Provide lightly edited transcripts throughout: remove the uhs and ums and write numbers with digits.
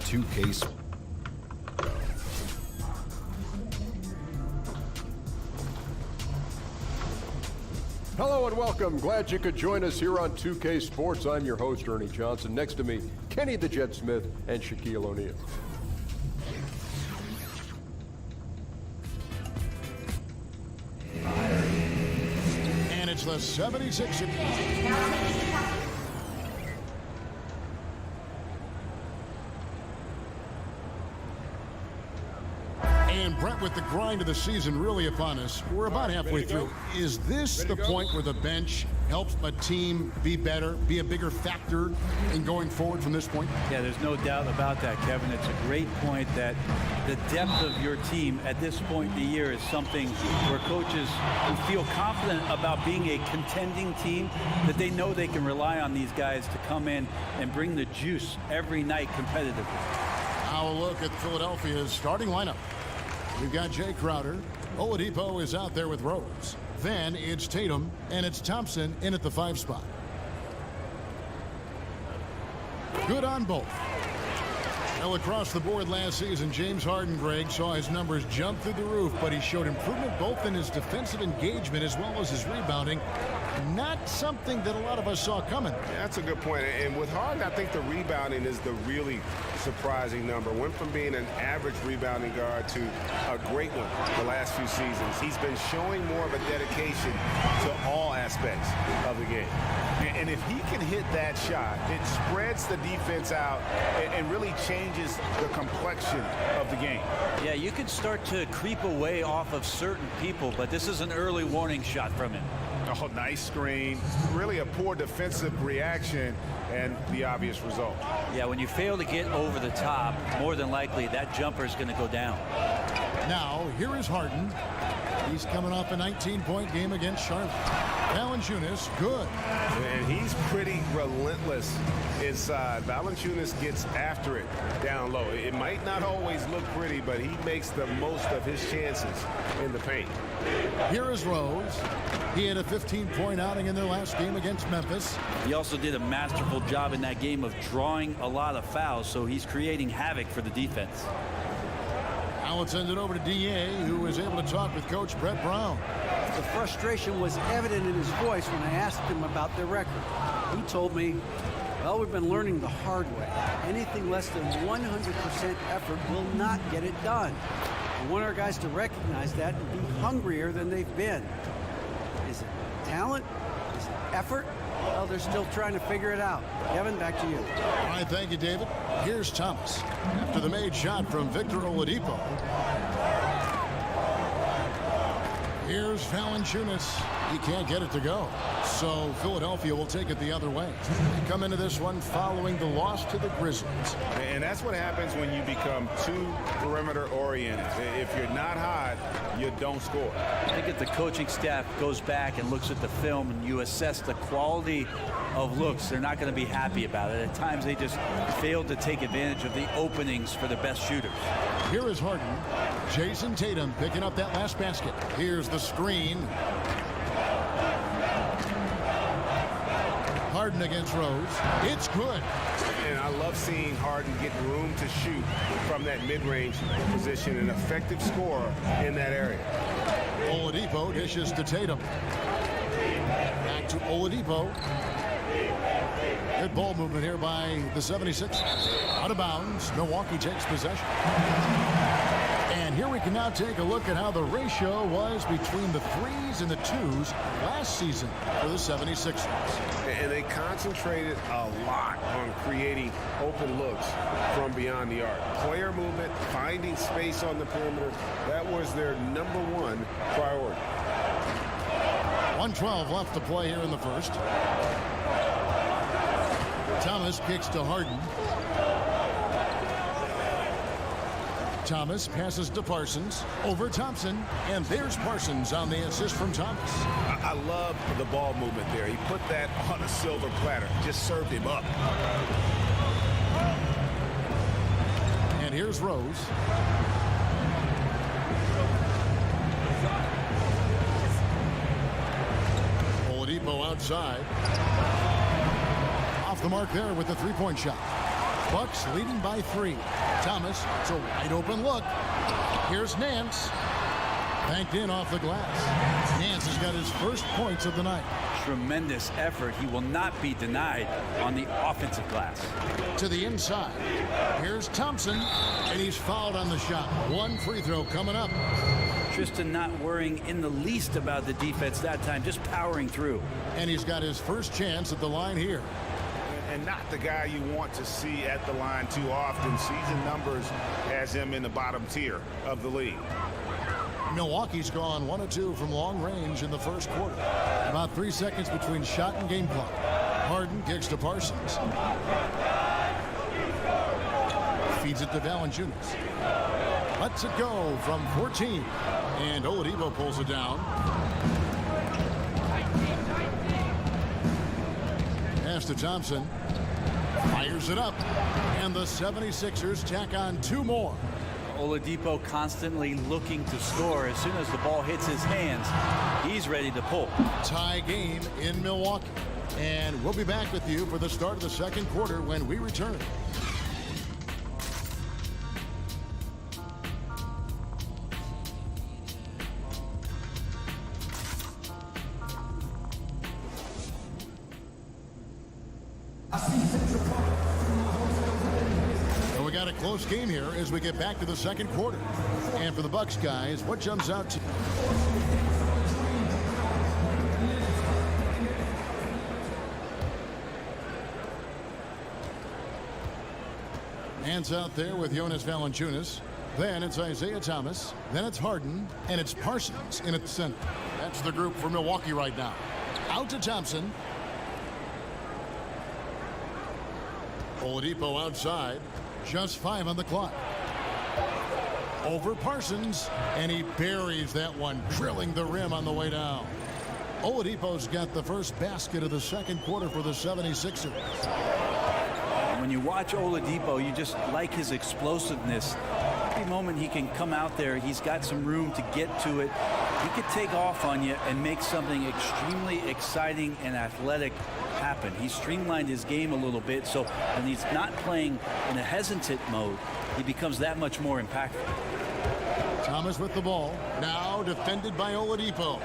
2K. Hello and welcome. Glad you could join us here on 2K Sports. I'm your host, Ernie Johnson. Next to me, Kenny the Jet Smith and Shaquille O'Neal. And it's the 76ers. And Brett, with the grind of the season really upon us, we're about halfway through. Is this the point where the bench helps a team be better, be a bigger factor in going forward from this point? Yeah, there's no doubt about that, Kevin. It's a great point that the depth of your team at this point in the year is something where coaches who feel confident about being a contending team, that they know they can rely on these guys to come in and bring the juice every night competitively. Now a look at Philadelphia's starting lineup. We've got Jay Crowder. Oladipo is out there with Rose. Then it's Tatum and it's Thompson in at the 5 spot. Good on both. Well, across the board last season, James Harden, Greg, saw his numbers jump through the roof, but he showed improvement both in his defensive engagement as well as his rebounding. Not something that a lot of us saw coming. Yeah, that's a good point. And with Harden, I think the rebounding is the really surprising number. Went from being an average rebounding guard to a great one the last few seasons. He's been showing more of a dedication to all aspects of the game. And if he can hit that shot, it spreads the defense out and really changes the complexion of the game. Yeah, you can start to creep away off of certain people, but this is an early warning shot from him. Oh, nice screen. Really a poor defensive reaction and the obvious result. Yeah, when you fail to get over the top, more than likely that jumper is going to go down. Now, here is Harden. He's coming off a 19-point game against Charlotte. Valanciunas, good. And he's pretty relentless inside. Valanciunas gets after it down low. It might not always look pretty, but he makes the most of his chances in the paint. Here is Rose. He had a 15-point outing in their last game against Memphis. He also did a masterful job in that game of drawing a lot of fouls, so he's creating havoc for the defense. Now let's send it over to D.A., who was able to talk with Coach Brett Brown. The frustration was evident in his voice when I asked him about their record. He told me, well, we've been learning the hard way. Anything less than 100% effort will not get it done. We want our guys to recognize that and be hungrier than they've been. Is it talent? Is it effort? Well, they're still trying to figure it out. Kevin, back to you. All right, thank you, David. Here's Thomas. After the made shot from Victor Oladipo. Here's Valanciunas. He can't get it to go. So Philadelphia will take it the other way. They come into this one following the loss to the Grizzlies. And that's what happens when you become too perimeter oriented. If you're not hot, you don't score. I think if the coaching staff goes back and looks at the film and you assess the quality of looks, they're not going to be happy about it. At times they just failed to take advantage of the openings for the best shooters. Here is Harden. Jason Tatum picking up that last basket. Here's the screen. Harden against Rose. It's good. And I love seeing Harden get room to shoot from that mid-range position, an effective scorer in that area. Oladipo dishes to Tatum. Back to Oladipo. Good ball movement here by the 76ers. Out of bounds. Milwaukee takes possession. And here we can now take a look at how the ratio was between the threes and the twos last season for the 76ers. And they concentrated a lot on creating open looks from beyond the arc. Player movement, finding space on the perimeter, that was their #1 priority. 1:12 left to play here in the first. Thomas kicks to Harden. Thomas passes to Parsons. Over Thompson. And there's Parsons on the assist from Thomas. I love the ball movement there. He put that on a silver platter. Just served him up. And here's Rose. Oladipo outside. Off the mark there with the three-point shot. Bucks leading by 3. Thomas, it's a wide open look. Here's Nance. Banked in off the glass. Nance has got his first points of the night. Tremendous effort. He will not be denied on the offensive glass. To the inside. Here's Thompson, and he's fouled on the shot. One free throw coming up. Tristan not worrying in the least about the defense that time, just powering through. And he's got his first chance at the line here. And not the guy you want to see at the line too often. Season numbers has him in the bottom tier of the league. Milwaukee's gone 1 of 2 from long range in the first quarter. About 3 seconds between shot and game clock. Harden kicks to Parsons. Feeds it to Valanciunas. Lets it go from 14. And Oladipo pulls it down. Pass to Thompson. Fires it up. And the 76ers tack on 2 more. Oladipo constantly looking to score. As soon as the ball hits his hands, he's ready to pull. Tie game in Milwaukee. And we'll be back with you for the start of the second quarter when we return. We got a close game here as we get back to the second quarter. And for the Bucks guys, what jumps out to you? Hands out there with Jonas Valanciunas. Then it's Isaiah Thomas. Then it's Harden. And it's Parsons in at the center. That's the group for Milwaukee right now. Out to Thompson. Oladipo outside. Just 5 on the clock. Over Parsons. And he buries that one, drilling the rim on the way down. Oladipo's got the first basket of the second quarter for the 76ers. When you watch Oladipo, you just like his explosiveness. Every moment he can come out there, he's got some room to get to it. He could take off on you and make something extremely exciting and athletic happen. He's streamlined his game a little bit, so when he's not playing in a hesitant mode, he becomes that much more impactful. Thomas with the ball. Now defended by Oladipo.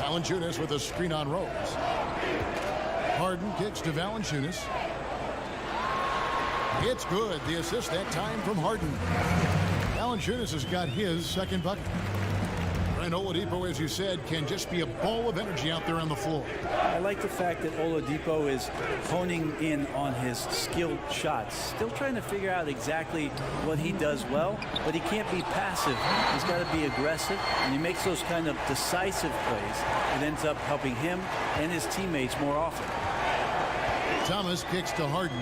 Valanciunas with a screen on Rose. Harden kicks to Valanciunas. It's good. The assist that time from Harden. Valanciunas has got his second bucket. And Oladipo, as you said, can just be a ball of energy out there on the floor. I like the fact that Oladipo is honing in on his skilled shots. Still trying to figure out exactly what he does well, but he can't be passive. He's got to be aggressive, and he makes those kind of decisive plays. It ends up helping him and his teammates more often. Thomas kicks to Harden.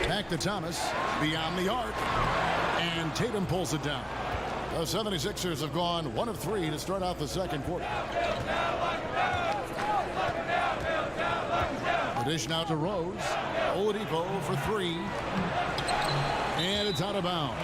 Back to Thomas. Beyond the arc. And Tatum pulls it down. The 76ers have gone 1 of 3 to start out the second quarter. The dish now to Rose. Oladipo for 3. And it's out of bounds.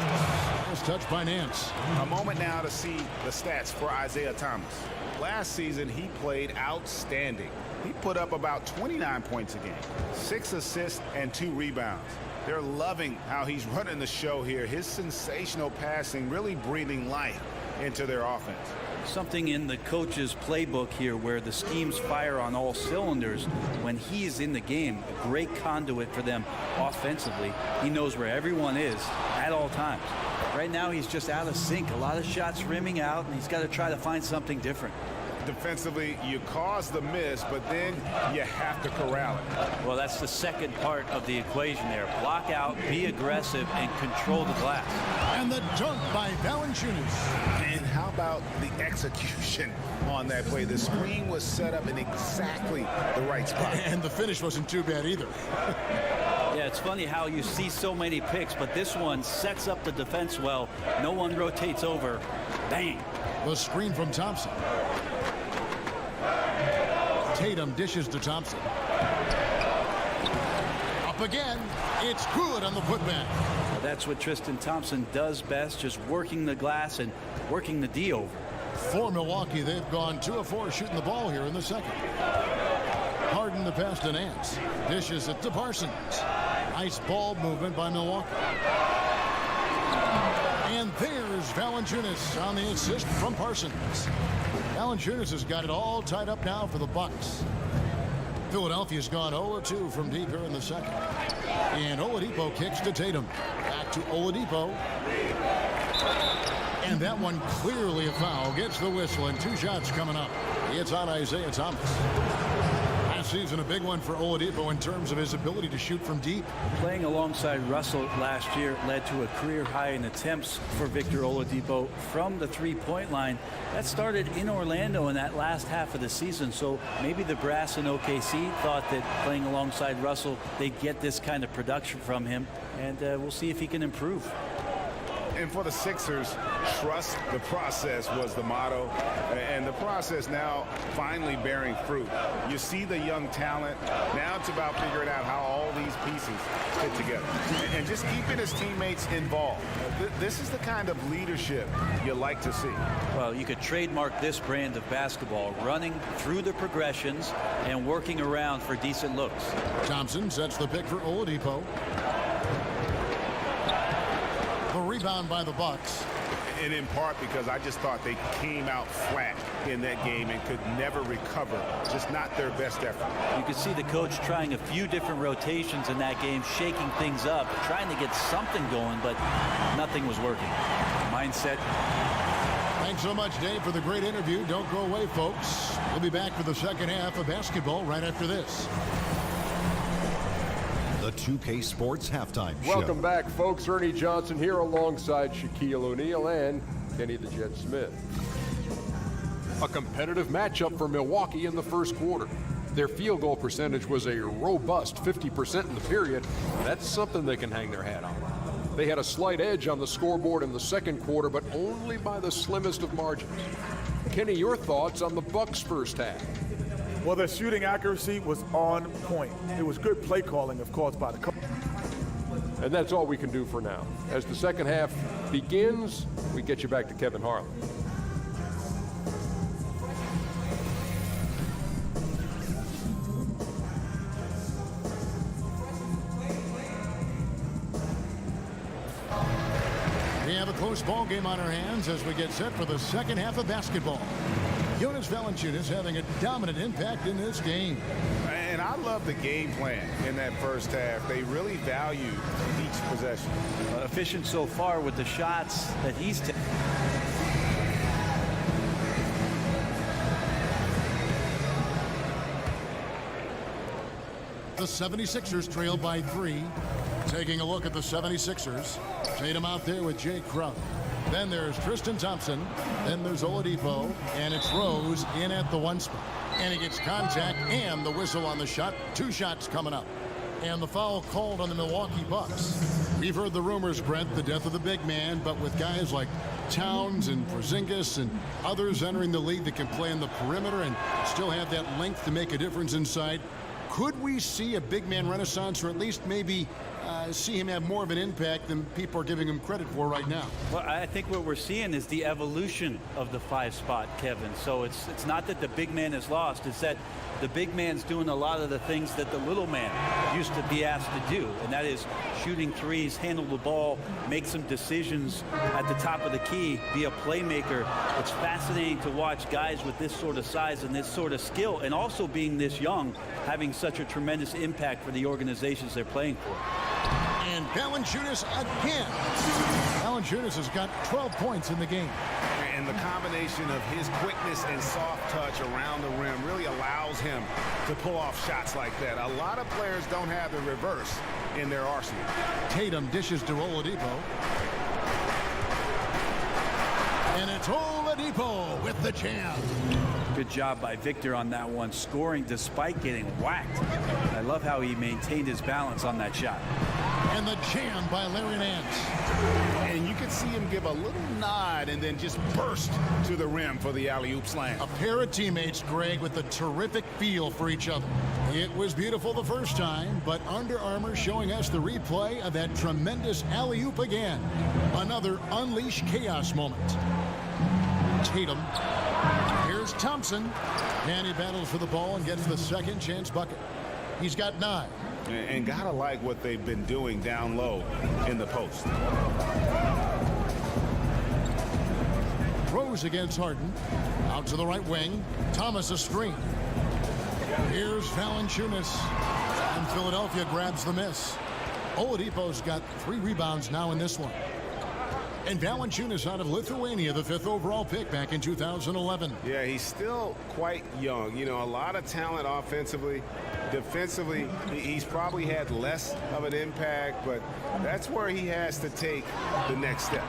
It's touched by Nance. A moment now to see the stats for Isaiah Thomas. Last season, he played outstanding. He put up about 29 points a game, 6 assists and 2 rebounds. They're loving how he's running the show here. His sensational passing really breathing life into their offense. Something in the coach's playbook here where the schemes fire on all cylinders. When he is in the game, a great conduit for them offensively. He knows where everyone is at all times. Right now, he's just out of sync. A lot of shots rimming out, and he's got to try to find something different. Defensively, you cause the miss, but then you have to corral it. Well, that's the second part of the equation there. Block out, be aggressive, and control the glass. And the dunk by Valanciunas. And how about the execution on that play? The screen was set up in exactly the right spot. And the finish wasn't too bad either. Yeah, it's funny how you see so many picks, but this one sets up the defense well. No one rotates over. Bang. The screen from Thompson. Tatum dishes to Thompson. Up again. It's good on the putback. Well, that's what Tristan Thompson does best, just working the glass and working the D over. For Milwaukee, they've gone 2 of 4 shooting the ball here in the second. Harden the pass to Nance. Dishes it to Parsons. Nice ball movement by Milwaukee. And there's Valanciunas on the assist from Parsons. Valanciunas has got it all tied up now for the Bucks. Philadelphia's gone 0-2 from deep here in the second. And Oladipo kicks to Tatum. Back to Oladipo. And that one clearly a foul. Gets the whistle and 2 shots coming up. It's on Isaiah Thomas. Last season a big one for Oladipo in terms of his ability to shoot from deep. Playing alongside Russell last year led to a career high in attempts for Victor Oladipo from the three-point line. That started in Orlando in that last half of the season, so maybe the brass in OKC thought that playing alongside Russell they'd get this kind of production from him, and we'll see if he can improve. And for the Sixers, trust the process was the motto. And the process now finally bearing fruit. You see the young talent. Now it's about figuring out how all these pieces fit together. And just keeping his teammates involved. This is the kind of leadership you like to see. Well, you could trademark this brand of basketball, running through the progressions and working around for decent looks. Thompson sets the pick for Oladipo. The rebound by the Bucks. And in part because I just thought they came out flat in that game and could never recover. Just not their best effort. You could see the coach trying a few different rotations in that game, shaking things up, trying to get something going, but nothing was working. Mindset. Thanks so much, Dave, for the great interview. Don't go away, folks. We'll be back for the second half of basketball right after this. The 2K Sports Halftime Show. Welcome back, folks. Ernie Johnson here alongside Shaquille O'Neal and Kenny the Jet Smith. A competitive matchup for Milwaukee in the first quarter. Their field goal percentage was a robust 50% in the period. That's something they can hang their hat on. They had a slight edge on the scoreboard in the second quarter, but only by the slimmest of margins. Kenny, your thoughts on the Bucks' first half? Well, their shooting accuracy was on point. It was good play calling, of course, by the coach. And that's all we can do for now. As the second half begins, we get you back to Kevin Harlan. We have a close ball game on our hands as we get set for the second half of basketball. Jonas Valanciunas having a dominant impact in this game. And I love the game plan in that first half. They really value each possession. Efficient so far with the shots that he's taken. The 76ers trail by 3. Taking a look at the 76ers. Tatum out there with Jay Crump. Then there's Tristan Thompson. Then there's Oladipo. And it's Rose in at the 1 spot. And he gets contact and the whistle on the shot. 2 shots coming up. And the foul called on the Milwaukee Bucks. We've heard the rumors, Brent, the death of the big man, but with guys like Towns and Porzingis and others entering the league that can play in the perimeter and still have that length to make a difference inside, could we see a big man renaissance, or at least maybe see him have more of an impact than people are giving him credit for right now? Well, I think what we're seeing is the evolution of the 5 spot, Kevin. So it's not that the big man is lost. It's that the big man's doing a lot of the things that the little man used to be asked to do, and that is shooting threes, handle the ball, make some decisions at the top of the key, be a playmaker. It's fascinating to watch guys with this sort of size and this sort of skill, and also being this young, having such a tremendous impact for the organizations they're playing for. And Valanciunas again. Valanciunas has got 12 points in the game. And the combination of his quickness and soft touch around the rim really allows him to pull off shots like that. A lot of players don't have the reverse in their arsenal. Tatum dishes to Oladipo. And it's Oladipo with the jam. Good job by Victor on that one, scoring despite getting whacked. I love how he maintained his balance on that shot. And the jam by Larry Nance. And you could see him give a little nod and then just burst to the rim for the alley-oop slam. A pair of teammates, Greg, with a terrific feel for each other. It was beautiful the first time, but Under Armour showing us the replay of that tremendous alley-oop again. Another Unleash Chaos moment. Tatum. Here's Thompson. And he battles for the ball and gets the second chance bucket. He's got 9. And gotta like what they've been doing down low in the post. Rose against Harden. Out to the right wing. Thomas a screen. Here's Valanciunas. And Philadelphia grabs the miss. Oladipo's got 3 rebounds now in this one. And Valanciunas out of Lithuania, the 5th overall pick back in 2011. Yeah, he's still quite young. You know, a lot of talent offensively. Defensively, he's probably had less of an impact, but that's where he has to take the next step.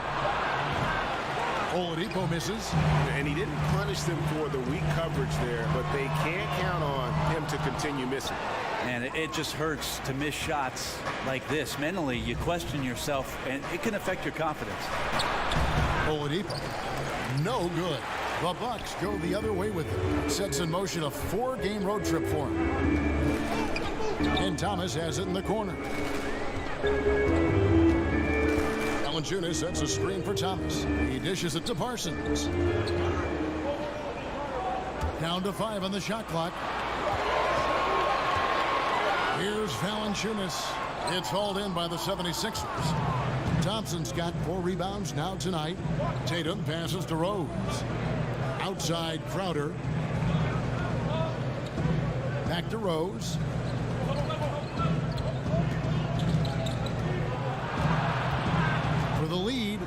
Oladipo misses. And he didn't punish them for the weak coverage there, but they can't count on him to continue missing. And it just hurts to miss shots like this. Mentally, you question yourself, and it can affect your confidence. Oladipo, no good. The Bucks go the other way with it. Sets in motion a 4-game road trip for him. And Thomas has it in the corner. Valanciunas sets a screen for Thomas. He dishes it to Parsons. Down to 5 on the shot clock. Here's Valanciunas. It's hauled in by the 76ers. Thompson's got 4 rebounds now tonight. Tatum passes to Rose. Outside Crowder. Back to Rose. For the lead.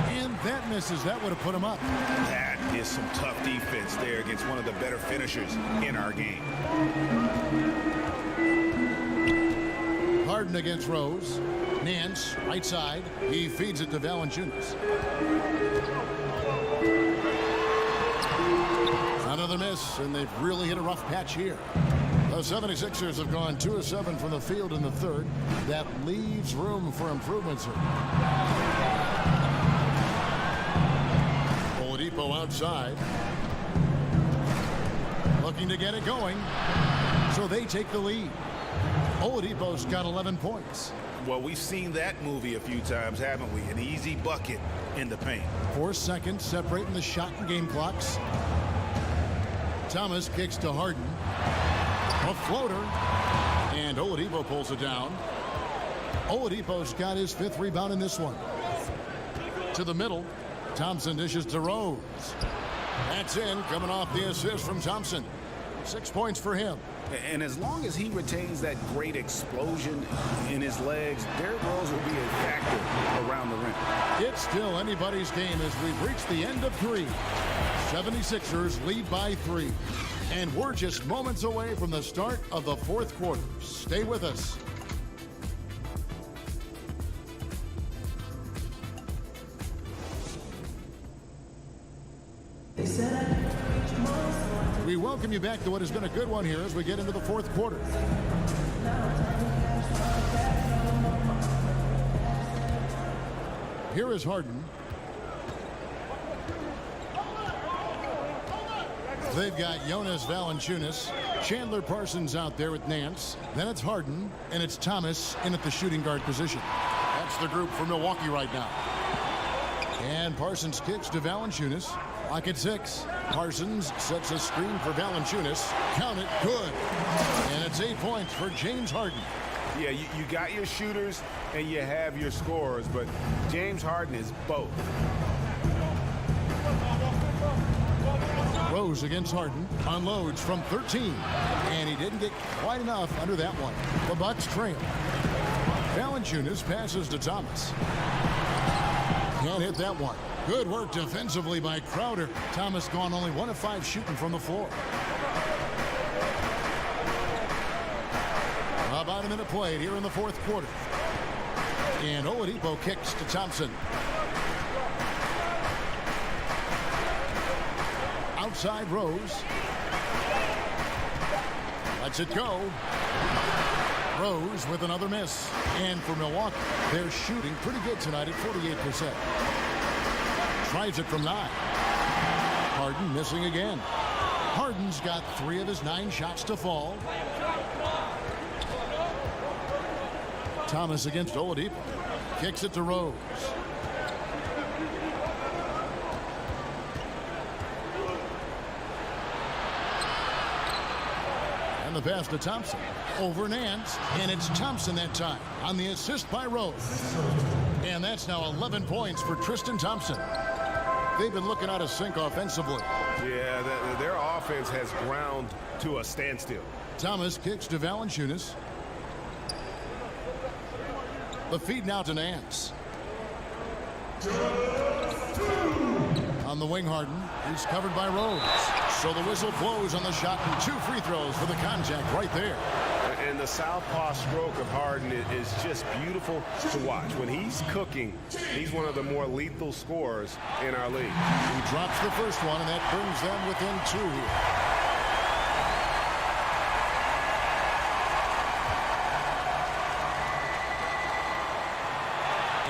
And that misses. That would have put him up. That is some tough defense there against one of the better finishers in our game. Harden against Rose. Nance, right side. He feeds it to Valanciunas. Another miss, and they've really hit a rough patch here. The 76ers have gone 2 of 7 from the field in the third. That leaves room for improvements here. Oladipo outside. Looking to get it going. So they take the lead. Oladipo's got 11 points. Well, we've seen that movie a few times, haven't we? An easy bucket in the paint. 4 seconds separating the shot and game clocks. Thomas kicks to Harden. A floater. And Oladipo pulls it down. Oladipo's got his 5th rebound in this one. To the middle. Thompson dishes to Rose. That's in, coming off the assist from Thompson. 6 points for him. And as long as he retains that great explosion in his legs, Derrick Rose will be a factor around the rim. It's still anybody's game as we've reached the end of 3. 76ers lead by 3. And we're just moments away from the start of the 4th quarter. Stay with us. We welcome you back to what has been a good one here as we get into the 4th quarter. Here is Harden. They've got Jonas Valanciunas, Chandler Parsons out there with Nance. Then it's Harden, and it's Thomas in at the shooting guard position. That's the group for Milwaukee right now. And Parsons kicks to Valanciunas. Clock at 6. Parsons sets a screen for Valanciunas. Count it, good. And it's 8 points for James Harden. Yeah, you got your shooters and you have your scorers, but James Harden is both. Rose against Harden. Unloads from 13. And he didn't get quite enough under that one. The Bucks trail. Valanciunas passes to Thomas. Can't hit that one. Good work defensively by Crowder. Thomas gone only 1 of 5 shooting from the floor. About a minute played here in the 4th quarter. And Oladipo kicks to Thompson. Outside Rose. Lets it go. Rose with another miss. And for Milwaukee, they're shooting pretty good tonight at 48%. Tries it from 9. Harden missing again. Harden's got 3 of his 9 shots to fall. Thomas against Oladipo. Kicks it to Rose. And the pass to Thompson. Over Nance. And it's Thompson that time on the assist by Rose. And that's now 11 points for Tristan Thompson. They've been looking out of sync offensively. Yeah, their offense has ground to a standstill. Thomas kicks to Valanciunas. The feed now to Nance. On the wing, Harden. He's covered by Rose. So the whistle blows on the shot and 2 free throws for the contact right there. And the southpaw stroke of Harden is just beautiful to watch. When he's cooking, he's one of the more lethal scorers in our league. He drops the first one, and that brings them within 2 here.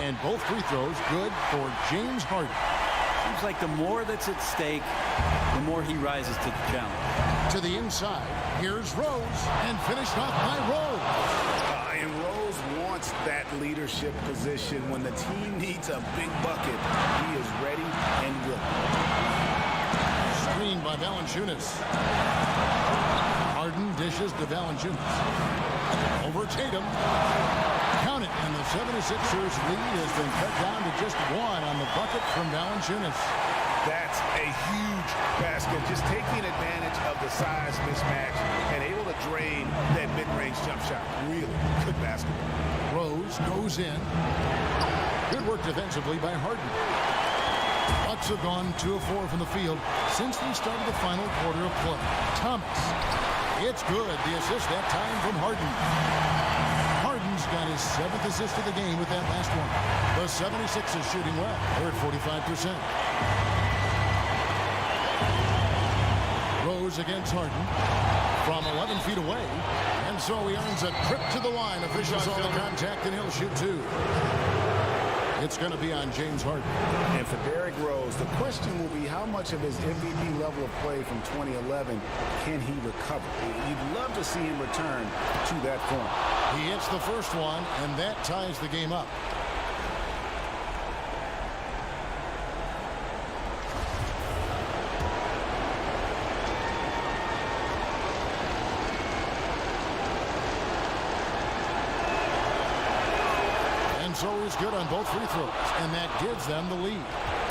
And both free throws good for James Harden. Seems like the more that's at stake, the more he rises to the challenge. To the inside, here's Rose, and finished off by Rose. And Rose wants that leadership position. When the team needs a big bucket, he is ready and willing. Screened by Valanciunas. Harden dishes to Valanciunas. Over Tatum. Count it, and the 76ers lead has been cut down to just 1 on the bucket from Valanciunas. That's a huge basket, just taking advantage of the size mismatch and able to drain that mid-range jump shot. Really good basketball. Rose goes in. Good work defensively by Harden. Bucks have gone 2 of 4 from the field since we started the final quarter of play. Thomas. It's good. The assist that time from Harden. Harden's got his 7th assist of the game with that last one. The 76ers shooting well. They're at 45%. Rose against Harden from 11 feet away. And so he earns a trip to the line. Officials on the contact, and he'll shoot 2. It's going to be on James Harden. And for Derrick Rose, the question will be how much of his MVP level of play from 2011 can he recover? You'd love to see him return to that form. He hits the first one, and that ties the game up. And so he's good on both free throws, and that gives them the lead.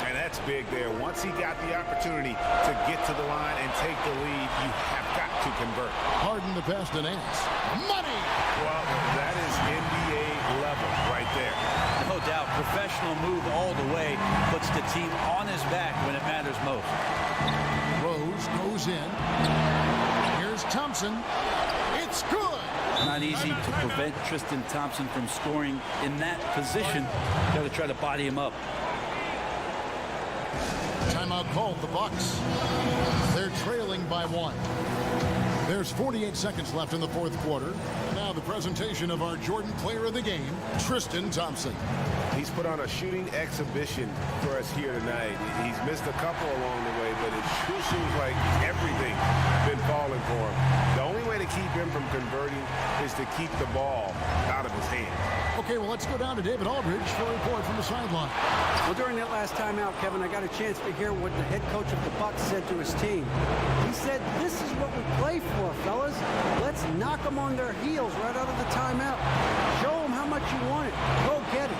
And that's big there. Once he got the opportunity to get to the line and take the lead, you have got to convert. Harden the pass to Nance. Money! Well, that is NBA level right there. No doubt, professional move all the way, puts the team on his back when it matters most. Rose goes in. Here's Thompson. It's good! Not easy to prevent Tristan Thompson from scoring in that position. Got to try to body him up. Timeout called, the Bucks. They're trailing by 1. There's 48 seconds left in the 4th quarter. Now the presentation of our Jordan player of the game, Tristan Thompson. He's put on a shooting exhibition for us here tonight. He's missed a couple along the way, but it sure seems like everything's been falling for him. The only way to keep him from converting is to keep the ball out of his hand. Okay, well, let's go down to David Aldridge for a report from the sideline. Well, during that last timeout, Kevin, I got a chance to hear what the head coach of the Bucks said to his team. He said, "This is what we play for, fellas. Let's knock them on their heels right out of the timeout. Show them how much you want it. Go get it."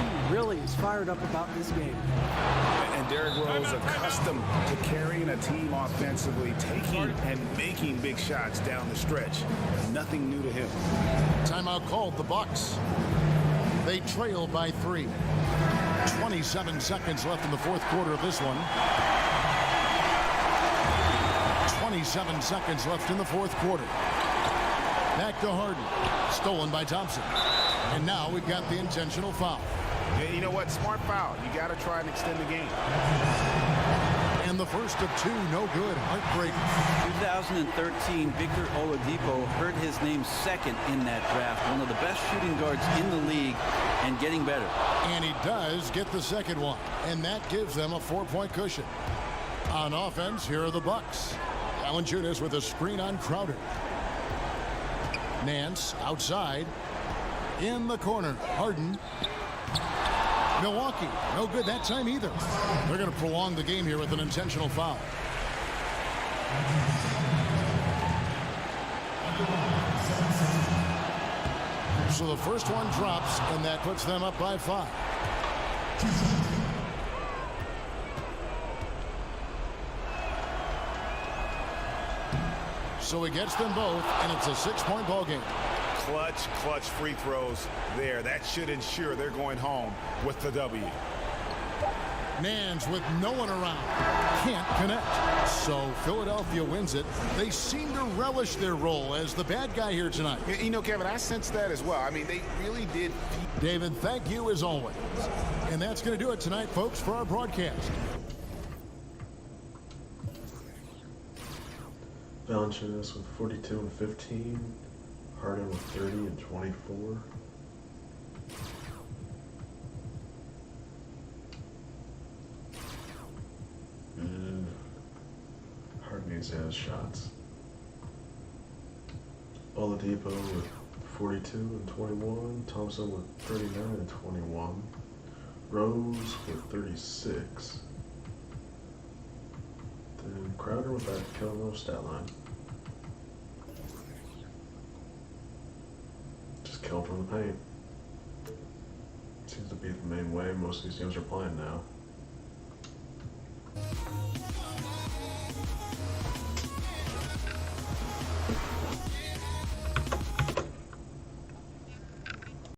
He really is fired up about this game. And Derrick Rose, accustomed to carrying a team offensively, taking and making big shots down the stretch. Nothing new to him. Timeout called, the Bucks. They trail by 3. 27 seconds left in the 4th quarter of this one. 27 seconds left in the 4th quarter. Back to Harden. Stolen by Thompson. And now we've got the intentional foul. Yeah, you know what? Smart foul. You got to try and extend the game. And the first of 2, no good. Heartbreak. 2013, Victor Oladipo heard his name second in that draft. One of the best shooting guards in the league and getting better. And he does get the second one. And that gives them a 4-point cushion. On offense, here are the Bucks. Valanciunas with a screen on Crowder. Nance outside. In the corner, Harden. Milwaukee, no good that time either. They're going to prolong the game here with an intentional foul. So the first one drops, and that puts them up by 5. So he gets them both, and it's a 6-point ball game. Clutch free throws there. That should ensure they're going home with the W. Nance with no one around. Can't connect. So Philadelphia wins it. They seem to relish their role as the bad guy here tonight. You know, Kevin, I sense that as well. I mean, they really did. David, thank you as always. And that's going to do it tonight, folks, for our broadcast. Valanciunas with 42 and 15. Harden with 30 and 24. Harden needs to have shots. Oladipo with 42 and 21. Thompson with 39 and 21. Rose with 36. Then Crowder with that killing little stat line. Just kill from the paint. Seems to be the main way most of these teams are playing now.